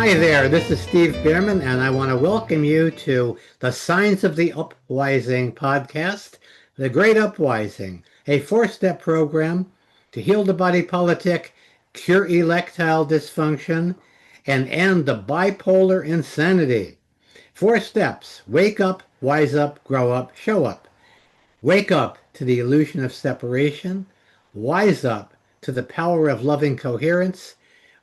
Hi there, this is Steve Bierman, and I want to welcome you to the Signs of the Upwising podcast, The Great Upwising, a four-step program to heal the body politic, cure erectile dysfunction, and end the bipolar insanity. Four steps: wake up, wise up, grow up, show up. Wake up to the illusion of separation, wise up to the power of loving coherence,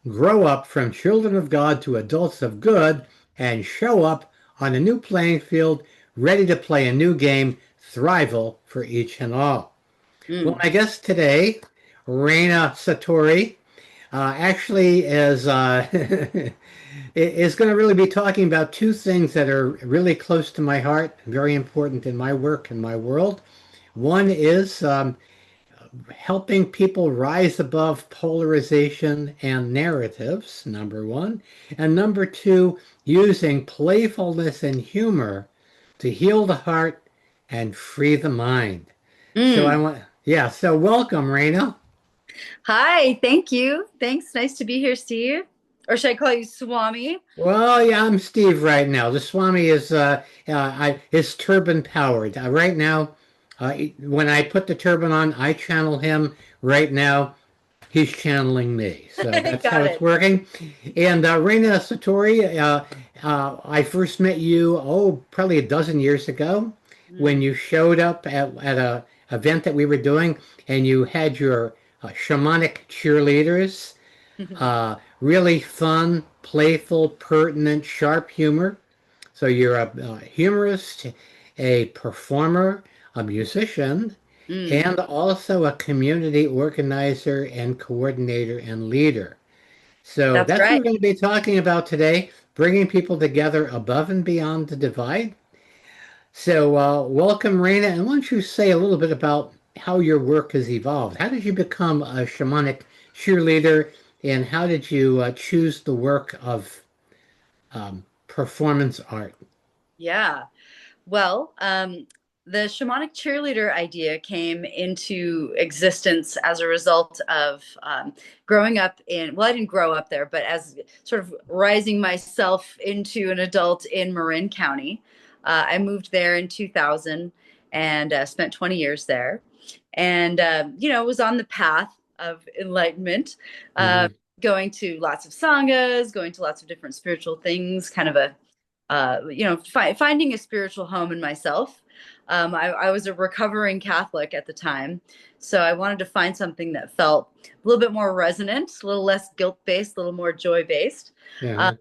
grow up from children of God to adults of good, and show up on a new playing field, ready to play a new game, thrival for each and all. Well, Mm. my guest today, Raina Satori, actually is going to really be talking about two things that are really close to my heart, very important in my work and my world. One is helping people rise above polarization and narratives, number one. And number two, using playfulness and humor to heal the heart and free the mind. So I Mm. want, yeah, so welcome, Raina. Hi, thank you. Thanks. Nice to be here, Steve. Or should I call you Swami? Well, yeah, I'm Steve right now. The Swami is turban powered. Right now, when I put the turban on, I channel him. Right now, he's channeling me. So that's how Got it's it. working. And Reina Satori, I first met you, probably a dozen years ago when Mm. you showed up at a event that we were doing and you had your shamanic cheerleaders. Really fun, playful, pertinent, sharp humor. So you're a humorist, a performer, a musician, Mm. and also a community organizer and coordinator and leader. So That's that's what right. we're going to be talking about today, bringing people together above and beyond the divide. So welcome, Raina, and why don't you say a little bit about how your work has evolved? How did you become a shamanic cheerleader, and how did you choose the work of performance art? Yeah. Well, the shamanic cheerleader idea came into existence as a result of growing up well, I didn't grow up there, but as sort of rising myself into an adult in Marin County. I moved there in 2000 and spent 20 years there. And, was on the path of enlightenment, uh, Hmm. going to lots of sanghas, going to lots of different spiritual things, kind of finding a spiritual home in myself. I was a recovering Catholic at the time, so I wanted to find something that felt a little bit more resonant, a little less guilt based, a little more joy based. Uh, Yeah.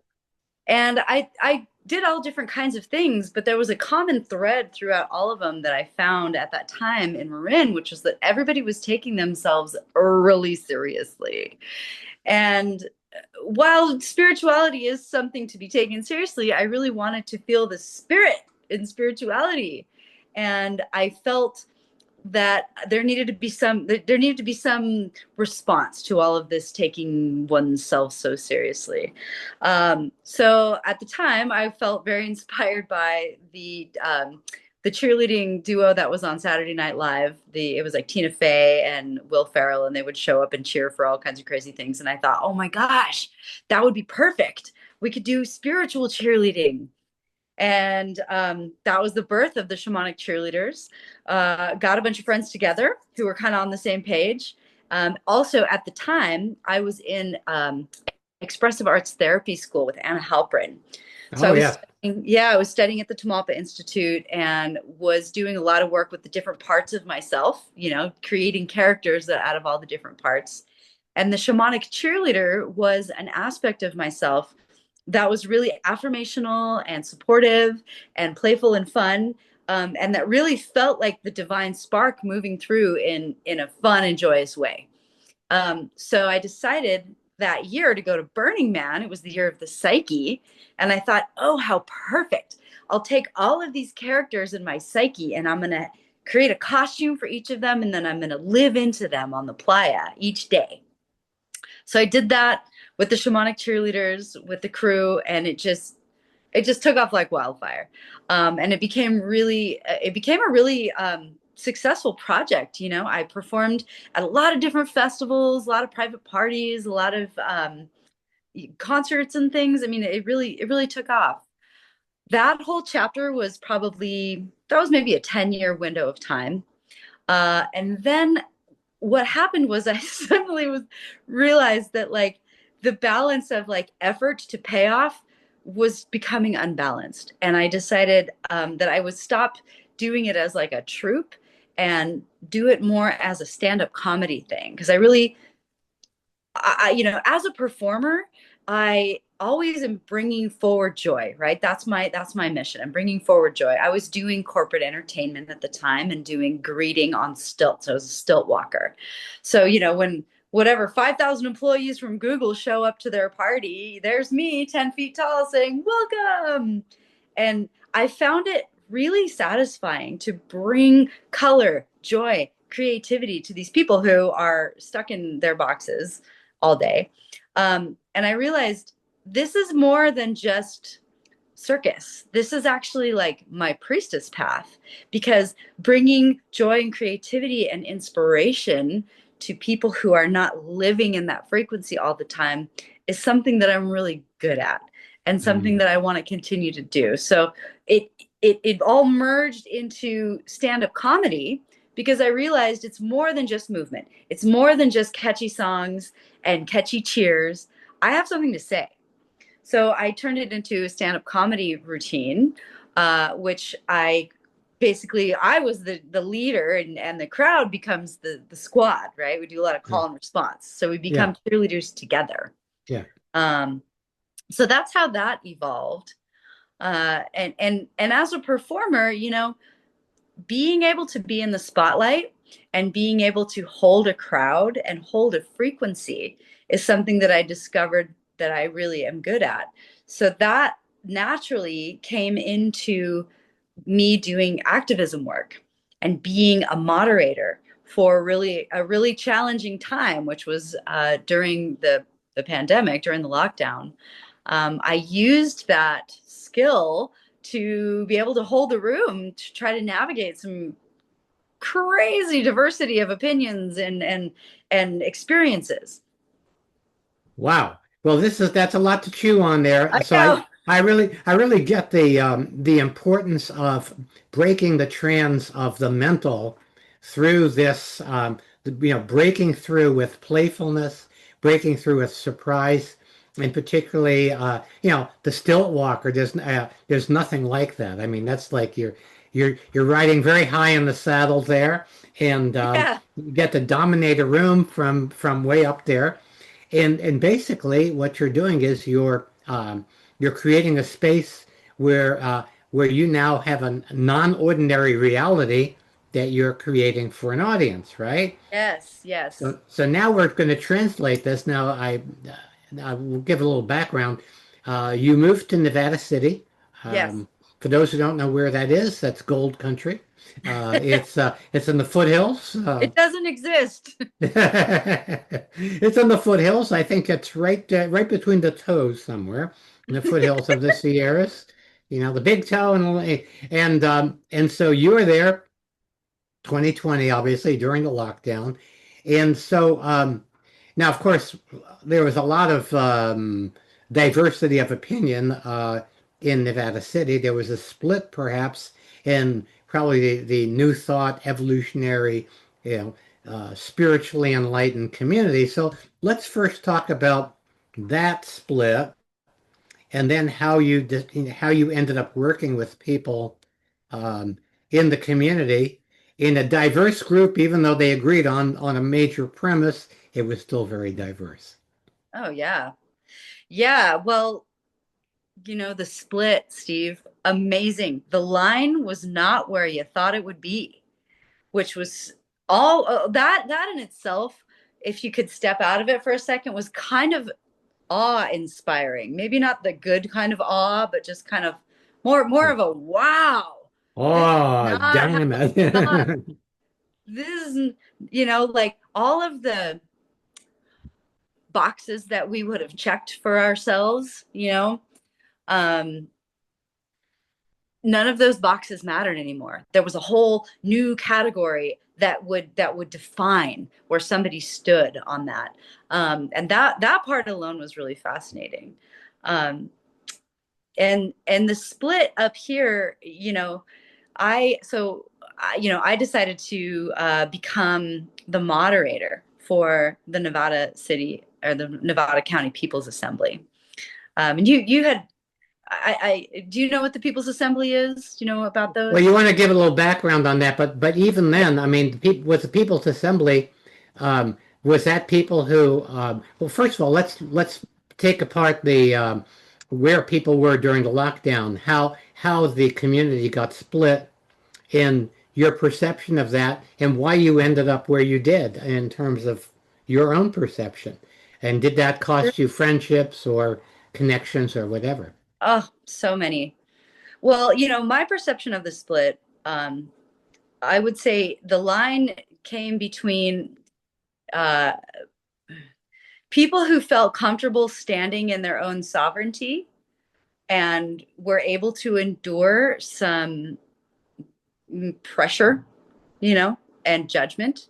and I did all different kinds of things, but there was a common thread throughout all of them that I found at that time in Marin, which was that everybody was taking themselves really seriously. And while spirituality is something to be taken seriously, I really wanted to feel the spirit in spirituality. And I felt that there needed to be some response to all of this taking oneself so seriously. So at the time, I felt very inspired by the cheerleading duo that was on Saturday Night Live. It was like Tina Fey and Will Ferrell, and they would show up and cheer for all kinds of crazy things. And I thought, oh my gosh, that would be perfect. We could do spiritual cheerleading. And that was the birth of the shamanic cheerleaders. Got a bunch of friends together who were kind of on the same page. Also, at the time, I was in expressive arts therapy school with Anna Halprin. So Oh, yeah. I was studying at the Tamalpa Institute and was doing a lot of work with the different parts of myself, creating characters out of all the different parts. And the shamanic cheerleader was an aspect of myself that was really affirmational and supportive and playful and fun. And that really felt like the divine spark moving through in a fun and joyous way. So I decided that year to go to Burning Man. It was the year of the psyche. And I thought, oh, how perfect. I'll take all of these characters in my psyche and I'm going to create a costume for each of them. And then I'm going to live into them on the playa each day. So I did that with the shamanic cheerleaders, with the crew, and it just took off like wildfire. And it became a really successful project. I performed at a lot of different festivals, a lot of private parties, a lot of concerts and things. I mean, it really took off. That whole chapter was probably, that was maybe a 10-year window of time. And then what happened was I suddenly was realized that like the balance of like effort to payoff was becoming unbalanced. And I decided that I would stop doing it as like a troupe and do it more as a stand-up comedy thing. Because I really, you know, as a performer, I always am bringing forward joy, right? That's my mission. I'm bringing forward joy. I was doing corporate entertainment at the time and doing greeting on stilts. I was a stilt walker. So, you know, when whatever 5,000 employees from Google show up to their party, there's me 10 feet tall saying, welcome. And I found it really satisfying to bring color, joy, creativity to these people who are stuck in their boxes all day. And I realized this is more than just circus. This is actually like my priestess path, because bringing joy and creativity and inspiration to people who are not living in that frequency all the time is something that I'm really good at and something Mm. that I want to continue to do. So it it all merged into stand-up comedy because I realized it's more than just movement. It's more than just catchy songs and catchy cheers. I have something to say. So I turned it into a stand-up comedy routine, which I basically I was the leader, and the crowd becomes the squad, right? We do a lot of Yeah. call and response. So we Yeah. become cheerleaders together. Yeah. Um, so that's how that evolved. And as a performer, you know, being able to be in the spotlight and being able to hold a crowd and hold a frequency is something that I discovered that I really am good at. So that naturally came into me doing activism work and being a moderator for really a really challenging time, which was during the pandemic, during the lockdown. I used that skill to be able to hold the room to try to navigate some crazy diversity of opinions and experiences. Wow. Well, that's a lot to chew on there. I So know. I really get the importance of breaking the trance of the mental through this breaking through with playfulness, breaking through with surprise, and particularly the stilt walker. There's nothing like that. I mean, that's like you're riding very high in the saddle there, and Yeah. you get to dominate a room from way up there. And basically, what you're doing is you're creating a space where you now have a non-ordinary reality that you're creating for an audience, right? Yes. Yes. So now we're going to translate this. Now I will give a little background. You moved to Nevada City. Yes. For those who don't know where that is, that's gold country. It's in the foothills. It doesn't exist. It's in the foothills. I think it's right between the toes somewhere in the foothills of the Sierras. You know, the big toe and so you were there 2020, obviously during the lockdown, and so now of course there was a lot of diversity of opinion in Nevada City. There was a split perhaps in probably the new thought evolutionary, you know, spiritually enlightened community. So let's first talk about that split, and then how you ended up working with people um, in the community in a diverse group. Even though they agreed on a major premise, it was still very diverse. Oh yeah. Yeah. Well, you know, the split, Steve, amazing. The line was not where you thought it would be, which was all that in itself, if you could step out of it for a second, was kind of awe inspiring. Maybe not the good kind of awe, but just kind of more of a wow. This is Oh, not how damn we thought. it. This is, you know, like all of the boxes that we would have checked for ourselves, you know, um, none of those boxes mattered anymore. There was a whole new category that would define where somebody stood on that. And that part alone was really fascinating. Um, and the split up here, I decided to become the moderator for the Nevada City or the Nevada County People's Assembly. And you had I do you know what the People's Assembly is? Do you know about Well, those? you want to give a little background on that, but even then, I mean, with the People's Assembly, was that people who? Well, first of all, let's take apart the where people were during the lockdown, how the community got split, in your perception of that, and why you ended up where you did in terms of your own perception, and did that cost you friendships or connections or whatever? Oh, so many. Well, my perception of the split, I would say the line came between uh, people who felt comfortable standing in their own sovereignty and were able to endure some pressure, and judgment.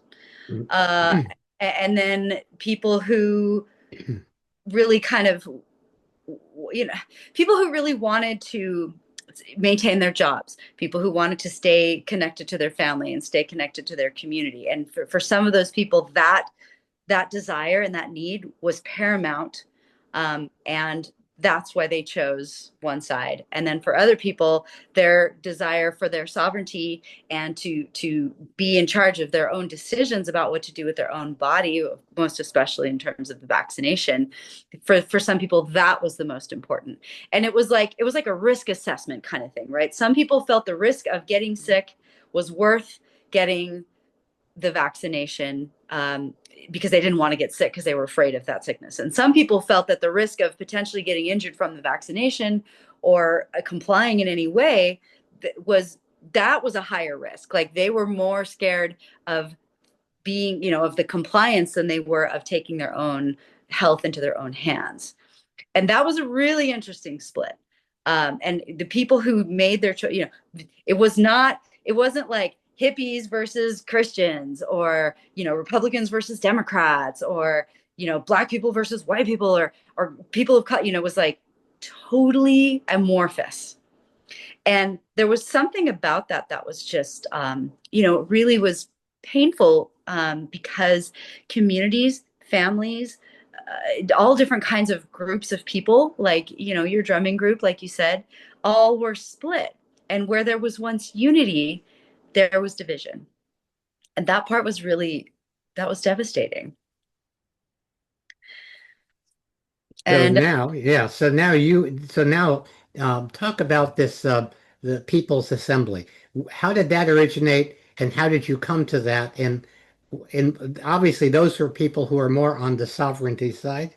Uh, and then people who really kind of, you know, people who really wanted to maintain their jobs, people who wanted to stay connected to their family and stay connected to their community. And for some of those people, that desire and that need was paramount. And that's why they chose one side. And then for other people, their desire for their sovereignty and to be in charge of their own decisions about what to do with their own body, most especially in terms of the vaccination, for some people that was the most important. And it was like a risk assessment kind of thing, right? Some people felt the risk of getting sick was worth getting the vaccination, because they didn't want to get sick because they were afraid of that sickness. And some people felt that the risk of potentially getting injured from the vaccination or complying in any way that was a higher risk. Like they were more scared of being, of the compliance than they were of taking their own health into their own hands. And that was a really interesting split. And the people who made their choice, it wasn't like hippies versus Christians, or Republicans versus Democrats, or black people versus white people, or people of color. It was like totally amorphous. And there was something about that was just, really was painful, because communities, families, all different kinds of groups of people, like, your drumming group, like you said, all were split. And where there was once unity, there was division. And that part was really, that was devastating. So And now, yeah, so now talk about this the People's Assembly. How did that originate, and how did you come to that? And obviously, those are people who are more on the sovereignty side.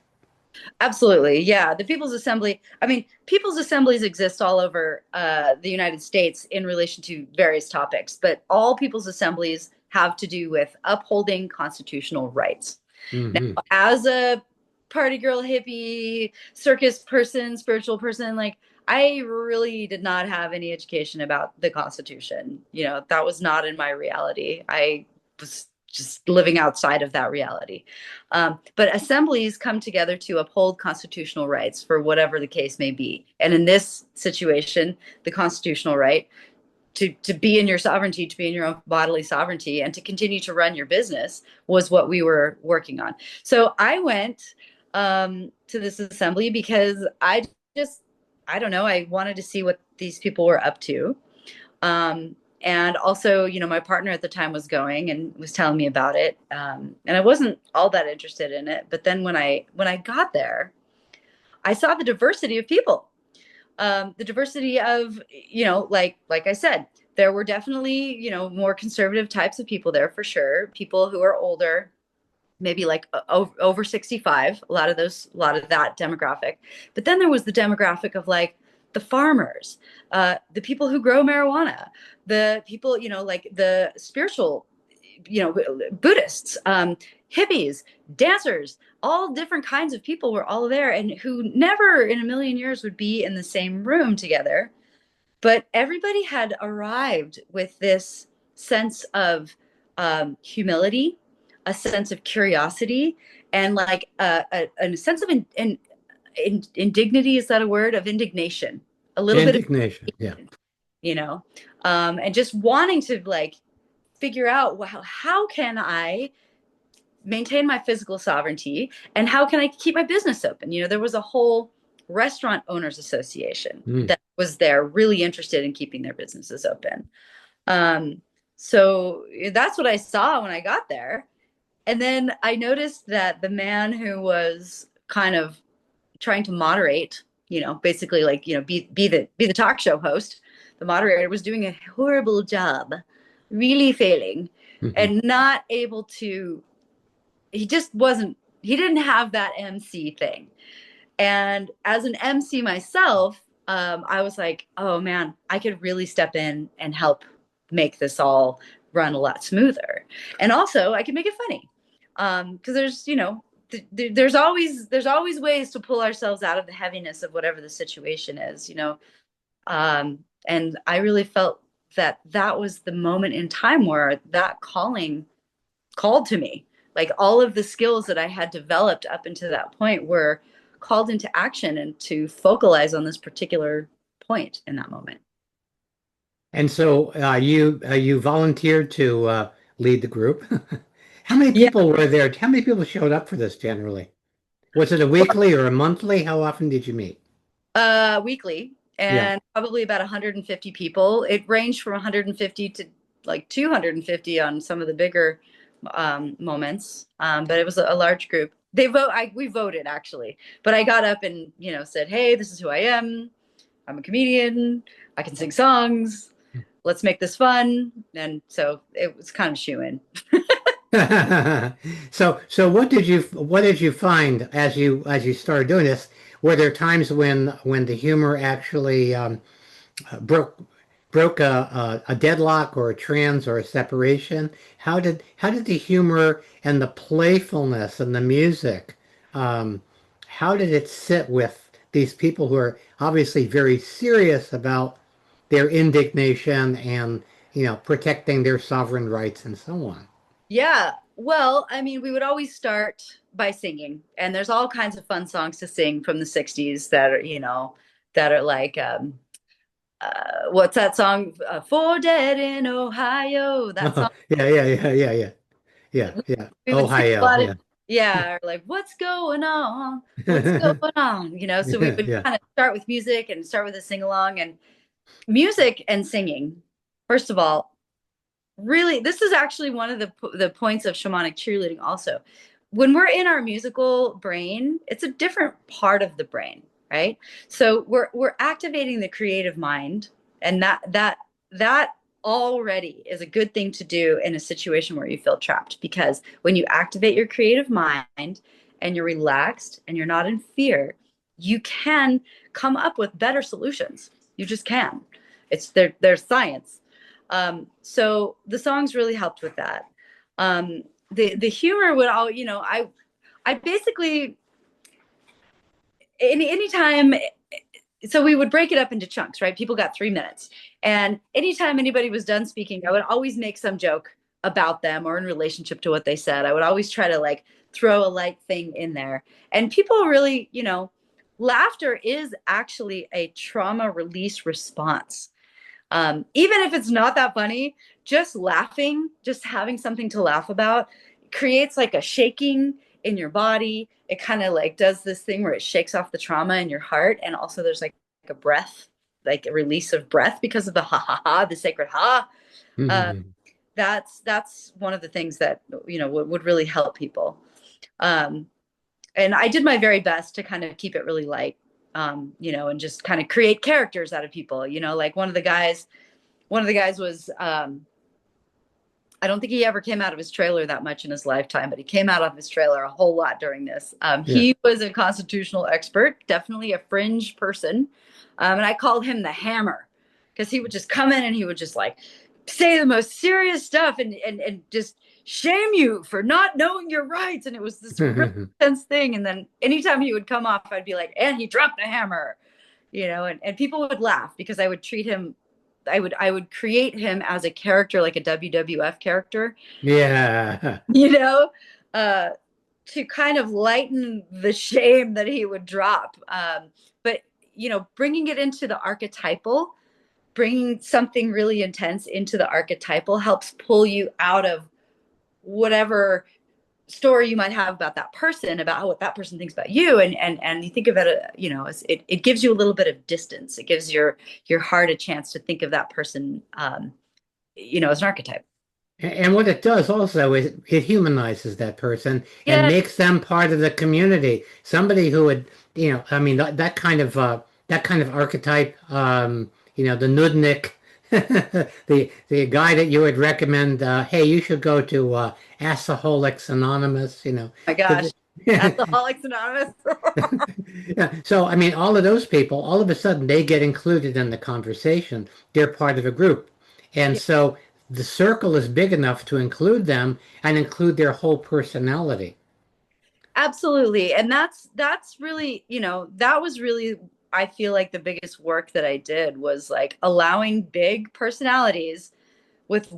absolutely. Yeah. The People's Assembly, I mean, People's Assemblies exist all over the United States in relation to various topics, but all People's Assemblies have to do with upholding constitutional rights. Now, Hmm. as a party girl, hippie, circus person, spiritual person, like, I really did not have any education about the Constitution. That was not in my reality. I was just living outside of that reality. But assemblies come together to uphold constitutional rights for whatever the case may be. And in this situation, the constitutional right to be in your sovereignty, to be in your own bodily sovereignty, and to continue to run your business was what we were working on. So I went to this assembly because I don't know, I wanted to see what these people were up to. And also, my partner at the time was going and was telling me about it. And I wasn't all that interested in it. But then when I got there, I saw the diversity of people, the diversity of, like I said, there were definitely, more conservative types of people there for sure. People who are older, maybe like over 65, a lot of that demographic. But then there was the demographic of like the farmers, the people who grow marijuana, the people, like the spiritual, Buddhists, hippies, dancers, all different kinds of people were all there, and who never in a million years would be in the same room together. But everybody had arrived with this sense of humility, a sense of curiosity, and like a sense of indignity. Is that a word? Of indignation, a little bit of, Indignation. Yeah. you know, and just wanting to like figure out, well, how can I maintain my physical sovereignty and how can I keep my business open? You know, there was a whole restaurant owners association Mm. that was there really interested in keeping their businesses open. Um, so that's what I saw when I got there. And then I noticed that the man who was kind of trying to moderate, you know, basically like, you know, be the talk show host, the moderator was doing a horrible job, really failing Mhm. and not able to, he just wasn't, he didn't have that MC thing. And as an MC myself, I was like, oh man, I could really step in and help make this all run a lot smoother. And also, I can make it funny because there's, you know, there's always ways to pull ourselves out of the heaviness of whatever the situation is, you know. And I really felt that that was the moment in time where that calling called to me. Like all of the skills that I had developed up until that point were called into action and to focalize on this particular point in that moment. And so you volunteered to lead the group. How many Yeah. people were there? How many people showed up for this generally? Was it a weekly or a monthly? How often did you meet? Weekly Yeah. and probably about 150 people. It ranged from 150 to like 250 on some of the bigger moments. But it was a large group. We voted actually, but I got up and, you know, said, hey, this is who I am. I'm a comedian. I can sing songs. Let's make this fun. And so it was kind of shoo in. So what did you find as you started doing this? Were there times when the humor actually broke broke a deadlock or a trans or a separation? How did the humor and the playfulness and the music how did it sit with these people who are obviously very serious about their indignation and protecting their sovereign rights and so on? Yeah. Well, I mean, we would always start by singing, and there's all kinds of fun songs to sing from the 60s that are, you know, that are like, what's that song? For Dead in Ohio. That song. Yeah, yeah, yeah, yeah, yeah, yeah, yeah. We would sing a Ohio, lot of, yeah. yeah, or like, what's going on? What's going on? You know, so we would Yeah. kind of start with music and start with a sing along and music and singing. First of all, really, this is actually one of the points of shamanic cheerleading also. When we're in our musical brain, it's a different part of the brain, right? So we're activating the creative mind, and that already is a good thing to do in a situation where you feel trapped, because when you activate your creative mind and you're relaxed and you're not in fear, you can come up with better solutions. You just can. It's there's science. So the songs really helped with that. The humor would all, you know, I basically anytime, so we would break it up into chunks, right? People got 3 minutes, and anytime anybody was done speaking, I would always make some joke about them or in relationship to what they said. I would always try to like throw a light thing in there, and people really, you know, laughter is actually a trauma release response. Even if it's not that funny, just laughing, just having something to laugh about creates like a shaking in your body. It kind of like does this thing where it shakes off the trauma in your heart. And also there's like a breath, like a release of breath because of the ha ha ha, the sacred ha. Uh, Mhm. that's one of the things that, you know, would really help people. Um, and I did my very best to kind of keep it really light, you know, and just kind of create characters out of people, you know, like one of the guys was, I don't think he ever came out of his trailer that much in his lifetime, but he came out of his trailer a whole lot during this. Yeah. He was a constitutional expert, definitely a fringe person. And I called him the hammer because he would just come in and he would just like say the most serious stuff and just shame you for not knowing your rights. And it was this really intense thing. And then anytime he would come off, I'd be like, and he dropped the hammer, you know, and people would laugh because I would treat him I would create him as a character, like a WWF character, Yeah. you know, uh, to kind of lighten the shame that he would drop. But, bringing it into the archetypal, bringing something really intense into the archetypal helps pull you out of whatever story you might have about that person, about what that person thinks about you, and you think of it, as it gives you a little bit of distance. It gives your heart a chance to think of that person, as an archetype. And what it does also is it humanizes that person and Yeah, makes them part of the community. Somebody who would, I mean, that kind of archetype, the nudnik, the guy that you would recommend, hey, you should go to Alcoholics Anonymous, my gosh, 'cause Alcoholics Anonymous. yeah. So, I mean, all of those people, all of a sudden, they get included in the conversation. They're part of a group. And Yeah, so the circle is big enough to include them and include their whole personality. absolutely. And that's really, that was really, I feel like the biggest work that I did was like allowing big personalities with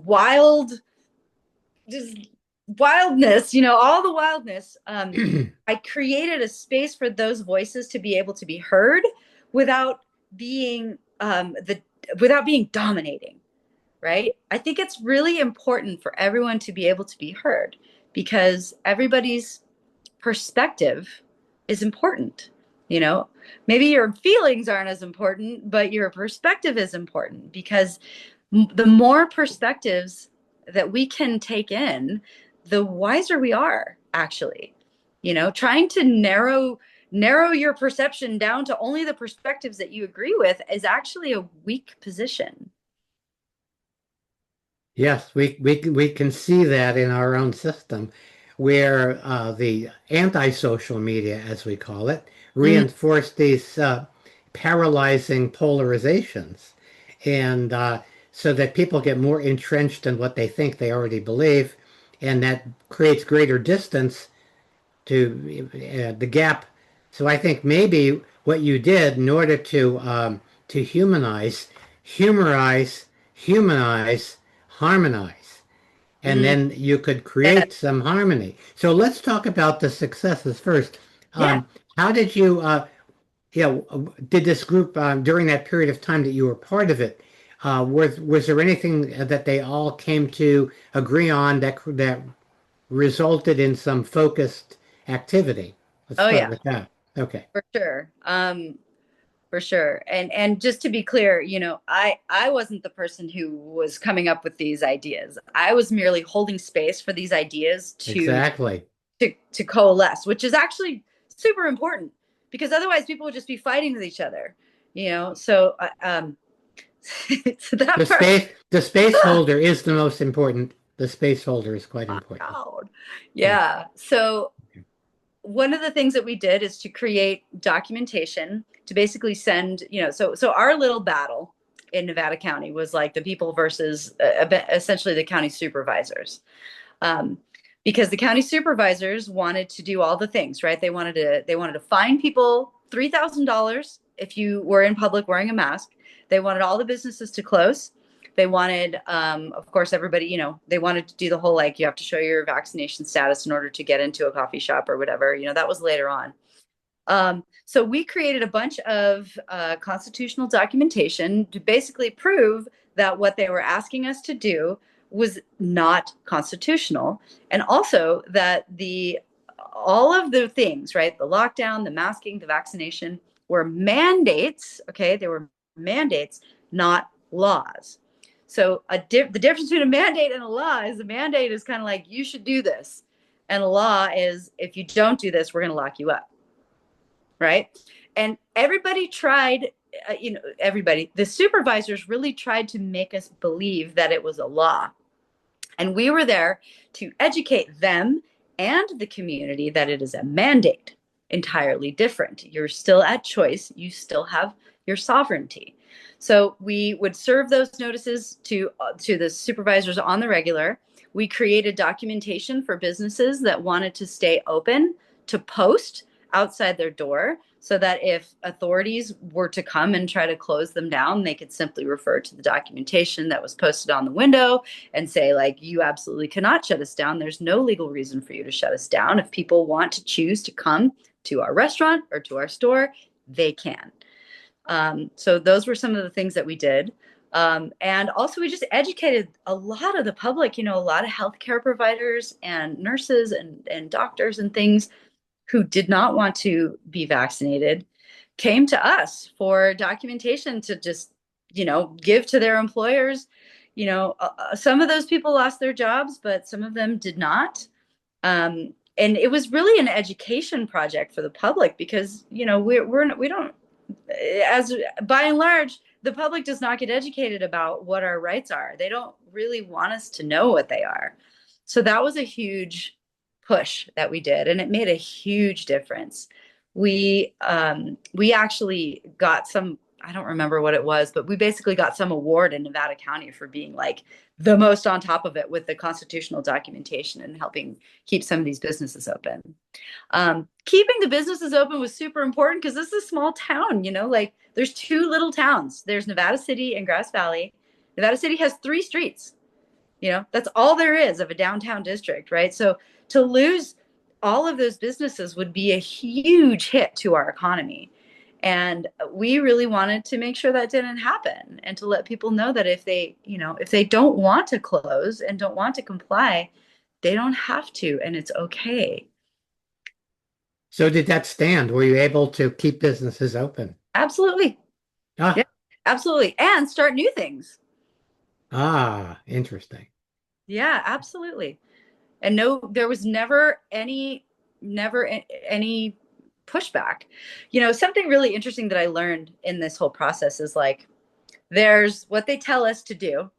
just wildness, all the wildness. I created a space for those voices to be able to be heard without being the without being dominating, right? I think it's really important for everyone to be able to be heard because everybody's perspective is important. You know, maybe your feelings aren't as important, but your perspective is important because the more perspectives that we can take in, the wiser we are, actually. Trying to narrow your perception down to only the perspectives that you agree with is actually a weak position. Yes, we can see that in our own system, where the anti-social media, as we call it, Mm, reinforce these paralyzing polarizations, and so that people get more entrenched in what they think they already believe, and that creates greater distance to the gap. So I think maybe what you did in order to humanize, harmonize, and mm, then you could yeah, create some harmony. So let's talk about the successes first. yeah. How did you, did this group during that period of time that you were part of it? Was there anything that they all came to agree on that resulted in some focused activity? Let's Oh start yeah, with that. Okay. for sure. For sure. And just to be clear, I wasn't the person who was coming up with these ideas. I was merely holding space for these ideas to Exactly. to coalesce, which is actually super important because otherwise people would just be fighting with each other. So so that part. The space holder is the most important. The space holder is quite My important. God. Yeah. Yeah. So one of the things that we did is to create documentation to basically send, so our little battle in Nevada County was like the people versus essentially the county supervisors. Um, because the county supervisors wanted to do all the things, right? They wanted to fine people $3,000 if you were in public wearing a mask. They wanted all the businesses to close. They wanted, of course, everybody, they wanted to do the whole like you have to show your vaccination status in order to get into a coffee shop or whatever. That was later on. So we created a bunch of constitutional documentation to basically prove that what they were asking us to do was not constitutional, and also that the all of the things, right? The lockdown, the masking, the vaccination were mandates. Okay, they were mandates, not laws. So the difference between a mandate and a law is a mandate is kind of like you should do this, and a law is if you don't do this, we're going to lock you up, right? And everybody tried, everybody, the supervisors really tried to make us believe that it was a law. And we were there to educate them and the community that it is a mandate, entirely different. You're still at choice, you still have your sovereignty. So we would serve those notices to the supervisors on the regular. We created documentation for businesses that wanted to stay open to post outside their door so that if authorities were to come and try to close them down, they could simply refer to the documentation that was posted on the window and say, like, you absolutely cannot shut us down. There's no legal reason for you to shut us down. If people want to choose to come to our restaurant or to our store, they can. So those were some of the things that we did. And also we just educated a lot of the public, a lot of healthcare providers and nurses and doctors and things who did not want to be vaccinated came to us for documentation to just, give to their employers. Some of those people lost their jobs, but some of them did not. And it was really an education project for the public because, we don't, as by and large, the public does not get educated about what our rights are. They don't really want us to know what they are. So that was a huge push that we did, and it made a huge difference. We actually got some, I don't remember what it was, but we basically got some award in Nevada County for being like the most on top of it with the constitutional documentation and helping keep some of these businesses open. Keeping the businesses open was super important because this is a small town, like there's two little towns. There's Nevada City and Grass Valley. Nevada City has 3 streets. That's all there is of a downtown district, right? So to lose all of those businesses would be a huge hit to our economy. And we really wanted to make sure that didn't happen and to let people know that if they don't want to close and don't want to comply, they don't have to, and it's okay. So did that stand? Were you able to keep businesses open? Absolutely. Yeah, Ah, absolutely. And start new things. interesting. Yeah, absolutely. And no, there was never any pushback. Something really interesting that I learned in this whole process is like, there's what they tell us to do,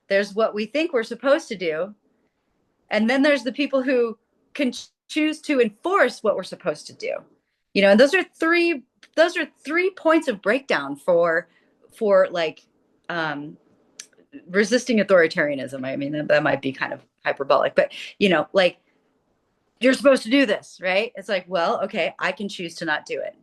there's what we think we're supposed to do, and then there's the people who can choose to enforce what we're supposed to do. And those are three points of breakdown for like resisting authoritarianism. I mean, that might be kind of hyperbolic, but like, you're supposed to do this, right? It's like, well, okay, I can choose to not do it.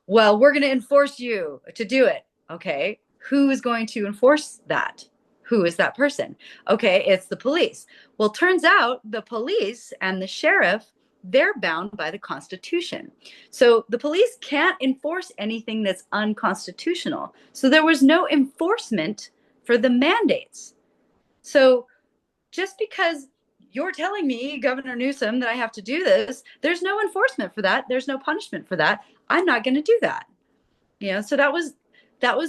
Well, we're going to enforce you to do it. Okay, who is going to enforce that? Who is that person? Okay, it's the police. Well, turns out the police and the sheriff, they're bound by the Constitution. So the police can't enforce anything that's unconstitutional. So there was no enforcement for the mandates. So just because you're telling me, Governor Newsom, that I have to do this, there's no enforcement for that. There's no punishment for that. I'm not going to do that. So that was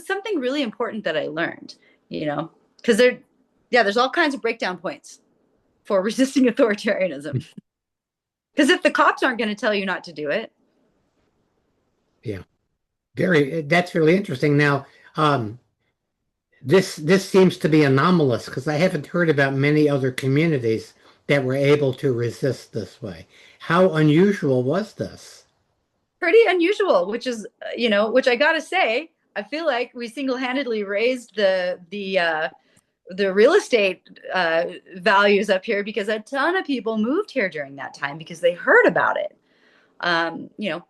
something really important that I learned, because there's all kinds of breakdown points for resisting authoritarianism. Because if the cops aren't going to tell you not to do it. Yeah. That's really interesting. Now, this seems to be anomalous because I haven't heard about many other communities that were able to resist this way. How unusual was this? Pretty unusual, which is, which I gotta say, I feel like we single-handedly raised the real estate values up here because a ton of people moved here during that time because they heard about it.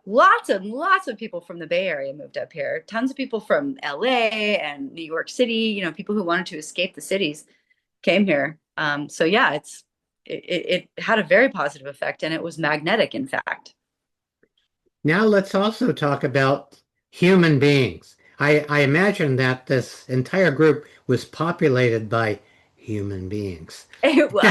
Lots of people from the Bay Area moved up here. Tons of people from LA and New York City, people who wanted to escape the cities came here. So yeah, it had a very positive effect, and it was magnetic, in fact. Now let's also talk about human beings. I imagine that this entire group was populated by human beings. It was.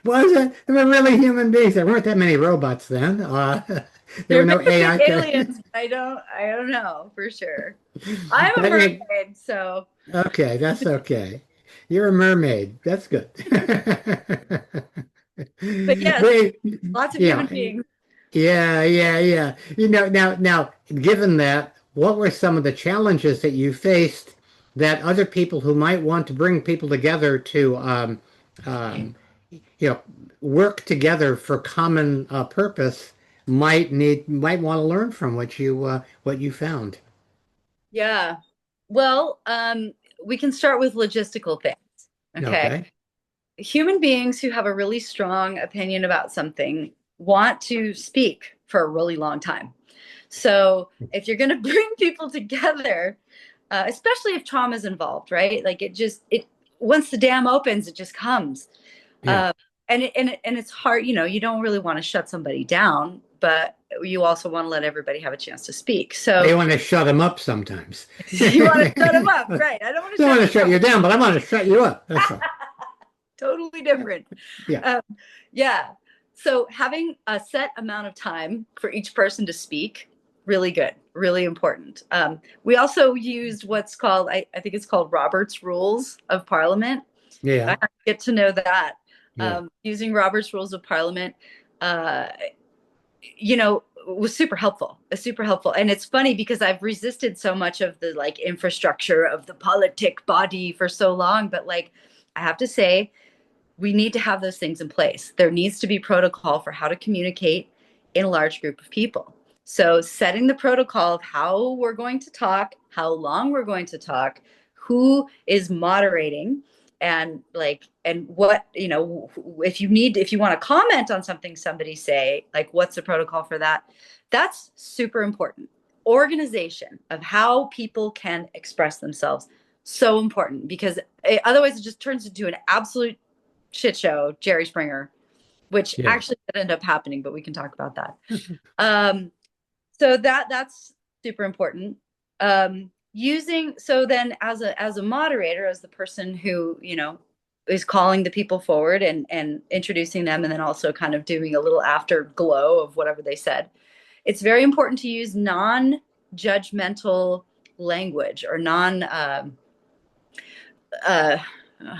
Was it? They were really human beings. There weren't that many robots then. There There were no may have AI. been aliens, but I don't know for sure. I'm a mermaid, so. Okay, that's okay. You're a mermaid. That's good. But yes, Wait, lots of yeah, human beings. yeah. Now, given that, what were some of the challenges that you faced that other people who might want to bring people together to, um, you know, work together for common purpose might want to learn from what you found? Yeah. Well, we can start with logistical things. Okay. Okay. Human beings who have a really strong opinion about something want to speak for a really long time. So if you're going to bring people together, especially if trauma is involved, right? Like it once the dam opens, it just comes. Yeah. And it's hard, you don't really want to shut somebody down, but you also want to let everybody have a chance to speak. You So want to shut them up sometimes. you want to shut them up, I right? I don't want to don't shut want to them shut down. you down, but I want to shut you up. That's all. Totally different. Yeah. Um, yeah. So having a set amount of time for each person to speak, really good, really important. We also used what's called, I think it's called Robert's Rules of Parliament. I Yeah. have to get to know that. Yeah. Using Robert's Rules of Parliament, uh, was super helpful. Super helpful. And it's funny because I've resisted so much of the like infrastructure of the politic body for so long, but like I have to say, we need to have those things in place. There needs to be protocol for how to communicate in a large group of people. So setting the protocol of how we're going to talk, how long we're going to talk, who is moderating, and what, if you want to comment on something somebody say, like what's the protocol for that? That's super important. Organization of how people can express themselves, so important, because otherwise it just turns into an absolute shit show, Jerry Springer, which Yeah. actually did end up happening, but we can talk about that. So that's super important. So then as a moderator, as the person who, is calling the people forward and introducing them, and then also kind of doing a little afterglow of whatever they said, it's very important to use non-judgmental language or uh,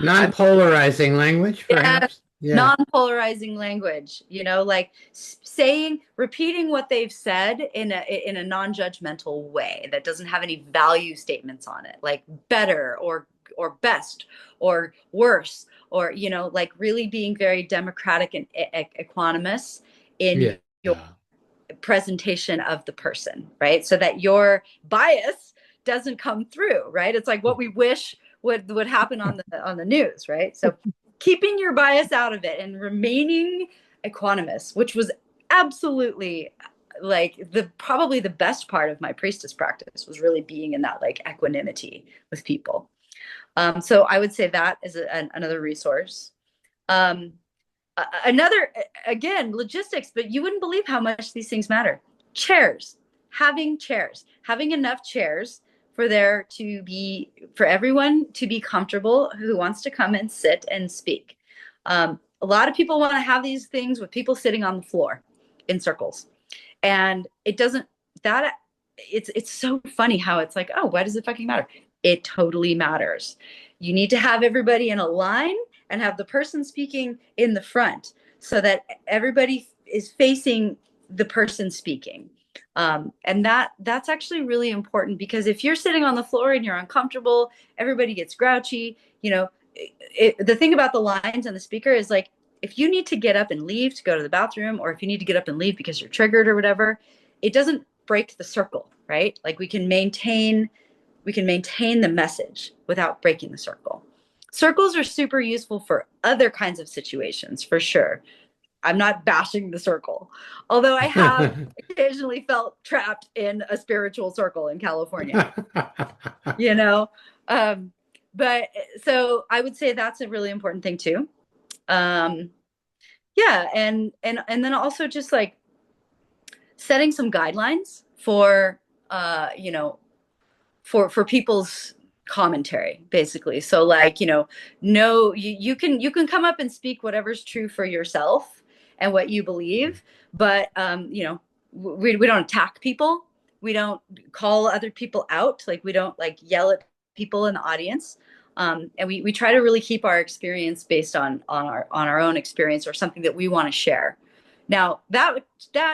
Non-polarizing language, yeah, perhaps. Yeah. non-polarizing language, like repeating what they've said in a non-judgmental way that doesn't have any value statements on it, like better or best or worse, or like really being very democratic and equanimous in Yeah. your presentation of the person, right? So that your bias doesn't come through, right? It's like what we wish would happen on the news, right? So keeping your bias out of it and remaining equanimous, which was absolutely like probably the best part of my priestess practice, was really being in that like equanimity with people. So I would say that is another resource. Um, Another, again, logistics, but you wouldn't believe how much these things matter. Chairs, having enough chairs for everyone to be comfortable who wants to come and sit and speak. A lot of people want to have these things with people sitting on the floor in circles, and it doesn't. That it's so funny how it's like, oh, why does it fucking matter? It totally matters. You need to have everybody in a line and have the person speaking in the front so that everybody is facing the person speaking. And that's actually really important, because if you're sitting on the floor and you're uncomfortable, everybody gets grouchy. The thing about the lines and the speaker is like, if you need to get up and leave to go to the bathroom, or if you need to get up and leave because you're triggered or whatever, it doesn't break the circle, right? Like we can maintain the message without breaking the circle. Circles are super useful for other kinds of situations, for sure. I'm not bashing the circle, although I have occasionally felt trapped in a spiritual circle in California, you know? But so I would say that's a really important thing too. Yeah. And then also just like setting some guidelines for, for people's commentary, basically. So like, no, you can come up and speak whatever's true for yourself and what you believe, but we don't attack people, we don't call other people out, like we don't like yell at people in the audience. And we try to really keep our experience based on our own experience, or something that we want to share. Now that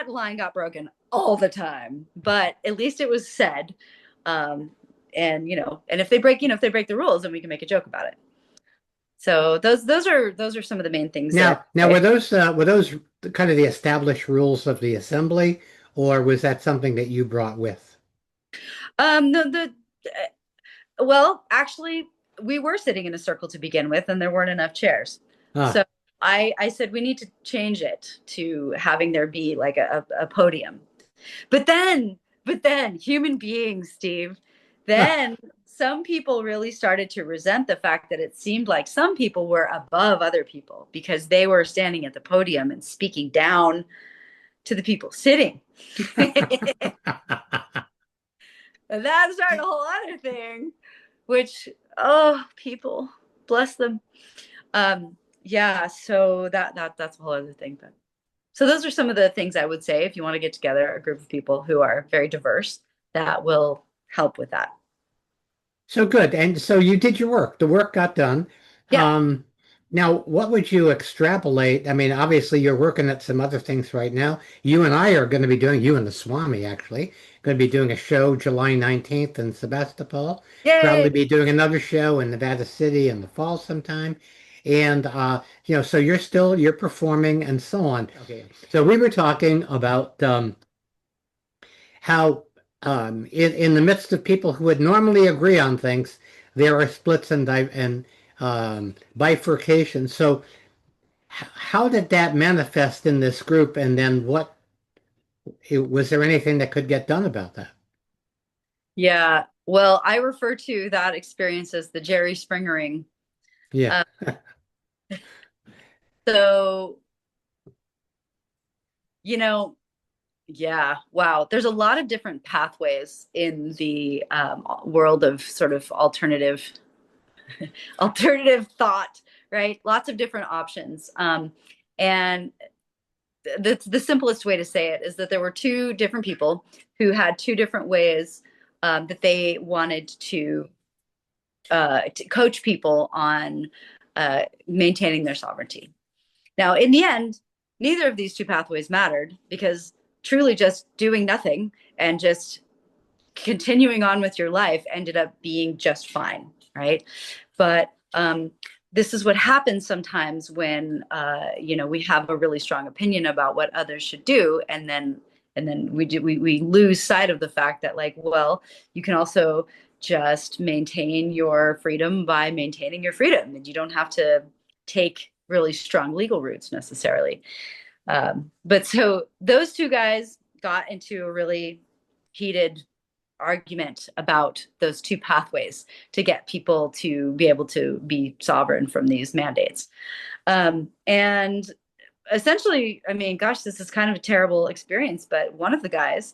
line got broken all the time, but at least it was said. um, and if they break the rules, then we can make a joke about it. So those are some of the main things that Now were those kind of the established rules of the assembly, or was that something that you brought with? the well, actually, we were sitting in a circle to begin with, and there weren't enough chairs. So Ah, I said we need to change it to having there be like a podium. But then, but then human beings, Steve, then some people really started to resent the fact that it seemed like some people were above other people because they were standing at the podium and speaking down to the people sitting. And that started a whole other thing, which, oh, people, bless them. Yeah, so that's a whole other thing. But so those are some of the things I would say if you want to get together a group of people who are very diverse that will help with that. So good. And so you did your work. The work got done. Yeah. Um, Now, what would you extrapolate? I mean, obviously, you're working at some other things right now. You and I are going to be doing, you and the Swami actually, going to be doing a show July 19th in Sebastopol. Yay. Probably be doing another show in Nevada City in the fall sometime. And, so you're performing and so on. Okay. So we were talking about how in the midst of people who would normally agree on things, there are splits and bifurcation. So how did that manifest in this group? And then was there anything that could get done about that? Yeah. Well, I refer to that experience as the Jerry Springering. Yeah. Uh, so, you know, yeah, wow. There's a lot of different pathways in the world of sort of alternative thought, right? Lots of different options. And the simplest way to say it is that there were two different people who had two different ways that they wanted to coach people on maintaining their sovereignty. Now, in the end, neither of these two pathways mattered because truly just doing nothing and just continuing on with your life ended up being just fine, right? But this is what happens sometimes when we have a really strong opinion about what others should do, and then we lose sight of the fact that, like, well, you can also just maintain your freedom by maintaining your freedom, and you don't have to take really strong legal routes necessarily. But so those two guys got into a really heated argument about those two pathways to get people to be able to be sovereign from these mandates. And essentially, I mean, gosh, this is kind of a terrible experience, but one of the guys,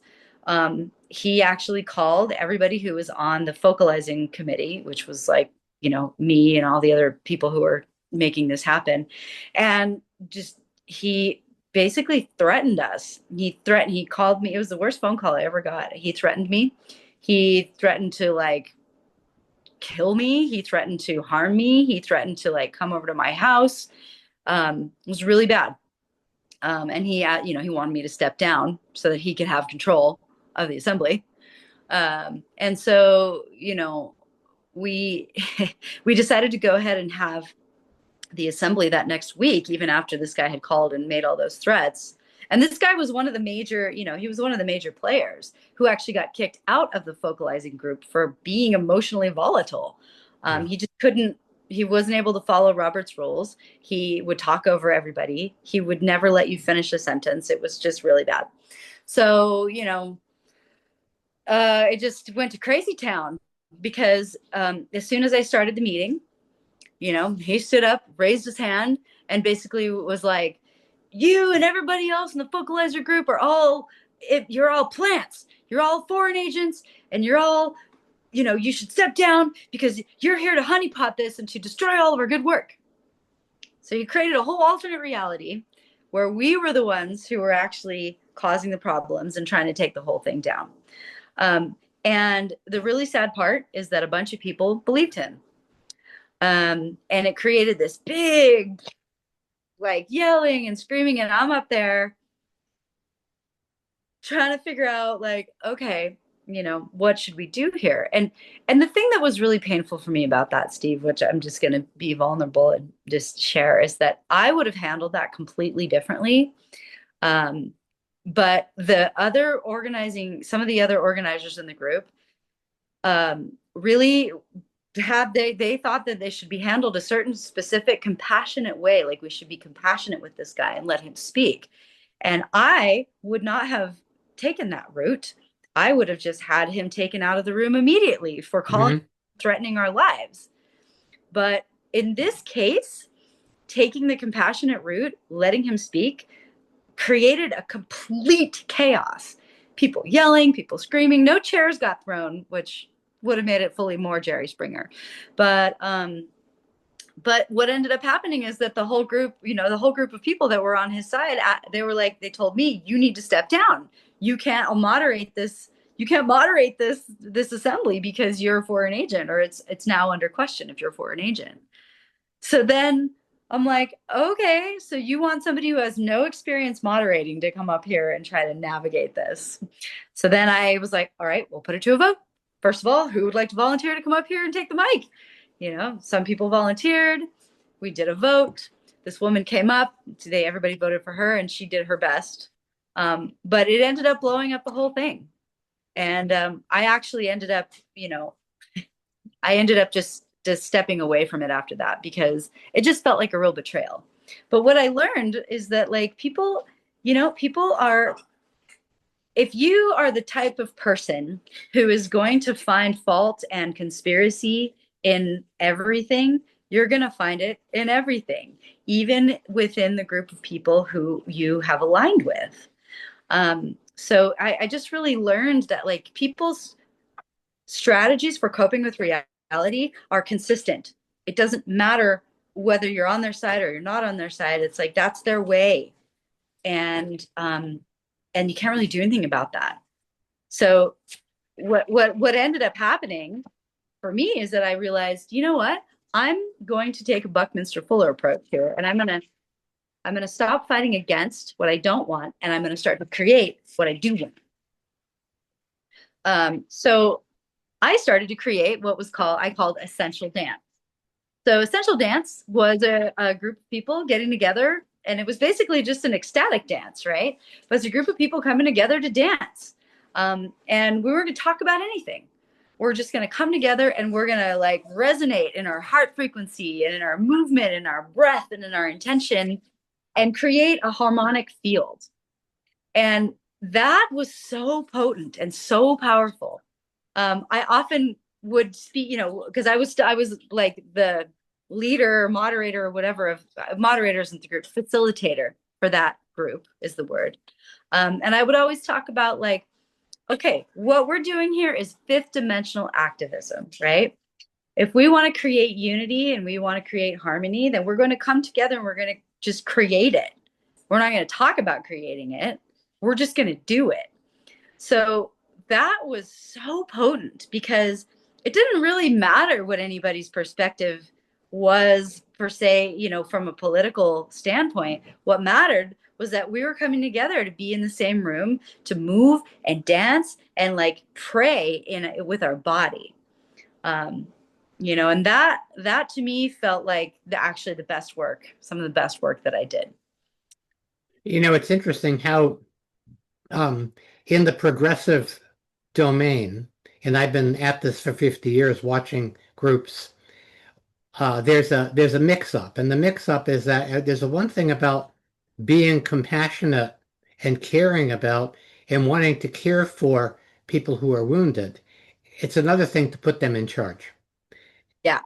he actually called everybody who was on the focalizing committee, which was like, me and all the other people who were making this happen. And just, he basically threatened us. He called me. It was the worst phone call I ever got. He threatened me. He threatened to like kill me. He threatened to harm me. He threatened to like come over to my house. It was really bad. And he wanted me to step down so that he could have control of the assembly. And so, we we decided to go ahead and have the assembly that next week, even after this guy had called and made all those threats. And this guy was one of the major, he was one of the major players who actually got kicked out of the focalizing group for being emotionally volatile. Yeah. He just couldn't, he wasn't able to follow Robert's rules. He would talk over everybody. He would never let you finish a sentence. It was just really bad. So, it just went to crazy town because as soon as I started the meeting, he stood up, raised his hand, and basically was like, you and everybody else in the focalizer group you're all plants. You're all foreign agents, and you're all, you should step down because you're here to honeypot this and to destroy all of our good work. So he created a whole alternate reality where we were the ones who were actually causing the problems and trying to take the whole thing down. And the really sad part is that a bunch of people believed him. And it created this big, like, yelling and screaming, and I'm up there trying to figure out, like, okay, what should we do here? And the thing that was really painful for me about that, Steve, which I'm just going to be vulnerable and just share, is that I would have handled that completely differently. But some of the other organizers in the group, really they thought that they should be handled a certain specific compassionate way, like we should be compassionate with this guy and let him speak. And I would not have taken that route. I would have just had him taken out of the room immediately for calling, Hmm. threatening our lives. But in this case, taking the compassionate route, letting him speak, created a complete chaos. People yelling, people screaming, no chairs got thrown, which would have made it fully more Jerry Springer. But what ended up happening is that the whole group, the whole group of people that were on his side, they were like, they told me, you need to step down. You can't moderate this. You can't moderate this assembly because you're a foreign agent, or it's now under question if you're a foreign agent. So then I'm like, okay, so you want somebody who has no experience moderating to come up here and try to navigate this. So then I was like, all right, we'll put it to a vote. First of all, who would like to volunteer to come up here and take the mic? Some people volunteered. We did a vote. This woman came up. Today, everybody voted for her, and she did her best. But it ended up blowing up the whole thing. And I actually ended up, I ended up just stepping away from it after that because it just felt like a real betrayal. But what I learned is that like people are, if you are the type of person who is going to find fault and conspiracy in everything, you're going to find it in everything, even within the group of people who you have aligned with. So I just really learned that like people's strategies for coping with reality are consistent. It doesn't matter whether you're on their side or you're not on their side. It's like that's their way, and you can't really do anything about that. So what ended up happening for me is that I realized, you know what? I'm going to take a Buckminster Fuller approach here, and I'm gonna stop fighting against what I don't want, and I'm gonna start to create what I do want. So I started to create what I called Essential Dance. So Essential Dance was a group of people getting together, and it was basically just an ecstatic dance, right? But it's a group of people coming together to dance. And we were going to talk about anything. We're just going to come together and we're going to like resonate in our heart frequency and in our movement and our breath and in our intention and create a harmonic field. And that was so potent and so powerful. I often would speak, because I was like the leader, moderator, or whatever of moderators in the group, facilitator for that group is the word. And I would always talk about like, okay, what we're doing here is fifth dimensional activism, right? If we want to create unity and we want to create harmony, then we're going to come together and we're going to just create it. We're not going to talk about creating it. We're just going to do it. So that was so potent because it didn't really matter what anybody's perspective was per se, from a political standpoint. What mattered was that we were coming together to be in the same room, to move and dance and like pray with our body. And that to me felt like actually the best work, some of the best work that I did. It's interesting how in the progressive domain, and I've been at this for 50 years watching groups, there's a mix-up. And the mix-up is that there's a one thing about being compassionate and caring about and wanting to care for people who are wounded. It's another thing to put them in charge. Yeah.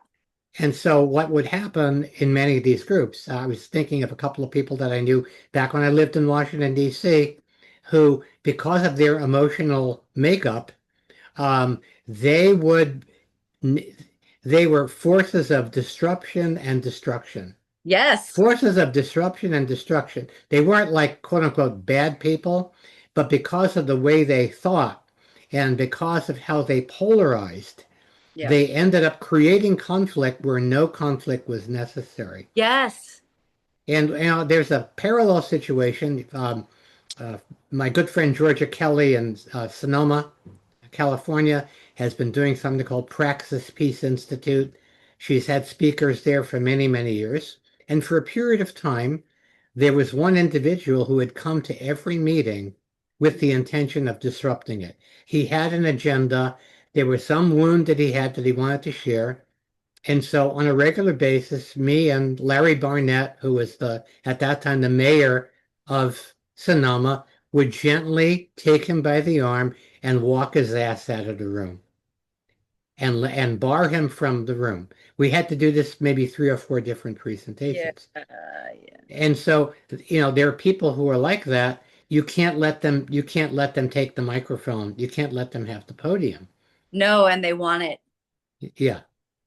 And so what would happen in many of these groups, I was thinking of a couple of people that I knew back when I lived in Washington, D.C., who, because of their emotional makeup, um, they would, they were forces of disruption and destruction. Yes. Forces of disruption and destruction. They weren't like quote unquote bad people, but because of the way they thought and because of how they polarized, Yeah. they ended up creating conflict where no conflict was necessary. Yes. And there's a parallel situation. My good friend Georgia Kelly in Sonoma, California, has been doing something called Praxis Peace Institute. She's had speakers there for many, many years. And for a period of time, there was one individual who had come to every meeting with the intention of disrupting it. He had an agenda. There was some wound that he had that he wanted to share. And so on a regular basis, me and Larry Barnett, who was at that time the mayor of Sonoma, would gently take him by the arm and walk his ass out of the room and bar him from the room. We had to do this maybe 3 or 4 different Yeah. presentations. Yeah. And so, there are people who are like that. You can't let them take the microphone. You can't let them have the podium. No, and they want it. Yeah.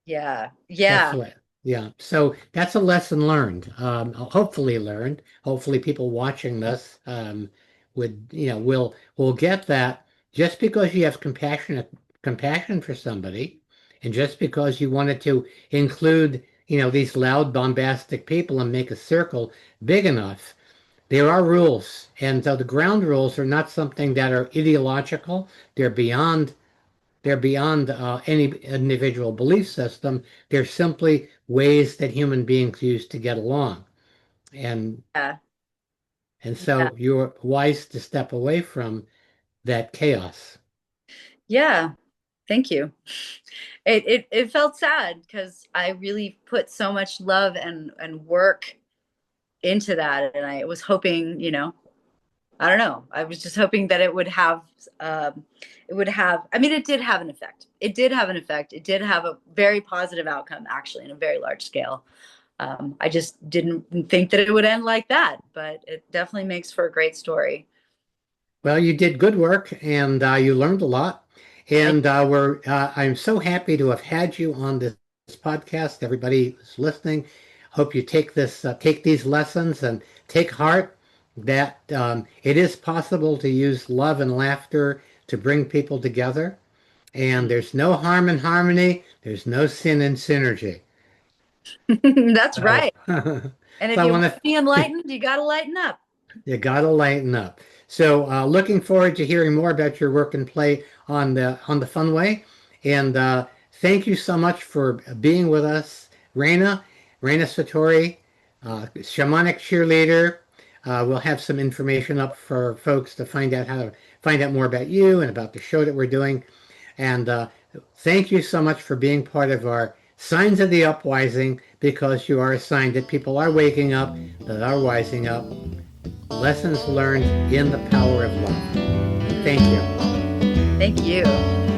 Yeah. That's Yeah. what, yeah. So that's a lesson learned, hopefully learned. Hopefully people watching this will get that just because you have compassion for somebody, and just because you wanted to include, these loud, bombastic people and make a circle big enough, there are rules. And so the ground rules are not something that are ideological. They're beyond any individual belief system. They're simply ways that human beings use to get along. And Yeah. and Yeah. so you're wise to step away from that chaos. Yeah. Thank you. It felt sad because I really put so much love and work into that, and I was hoping, I don't know. I was just hoping that it would have. I mean, it did have an effect. It did have an effect. It did have a very positive outcome, actually, in a very large scale. I just didn't think that it would end like that, but it definitely makes for a great story. Well, you did good work, and you learned a lot. Thank And I'm so happy to have had you on this podcast. Everybody who's listening, hope you take these lessons and take heart that it is possible to use love and laughter to bring people together. And you. there's no harm in harmony. There's no sin in synergy. That's So, right. And so if I you want want to be enlightened, you got to lighten up. You gotta lighten up. So, looking forward to hearing more about your work and play on the Funway. And thank you so much for being with us, Raina Satori, Shamanic Cheerleader. We'll have some information up for folks to find out more about you and about the show that we're doing. And thank you so much for being part of our Signs of the Upwising, because you are a sign that people are waking up, that are wising up. Lessons learned in the power of love. And thank you. Thank you.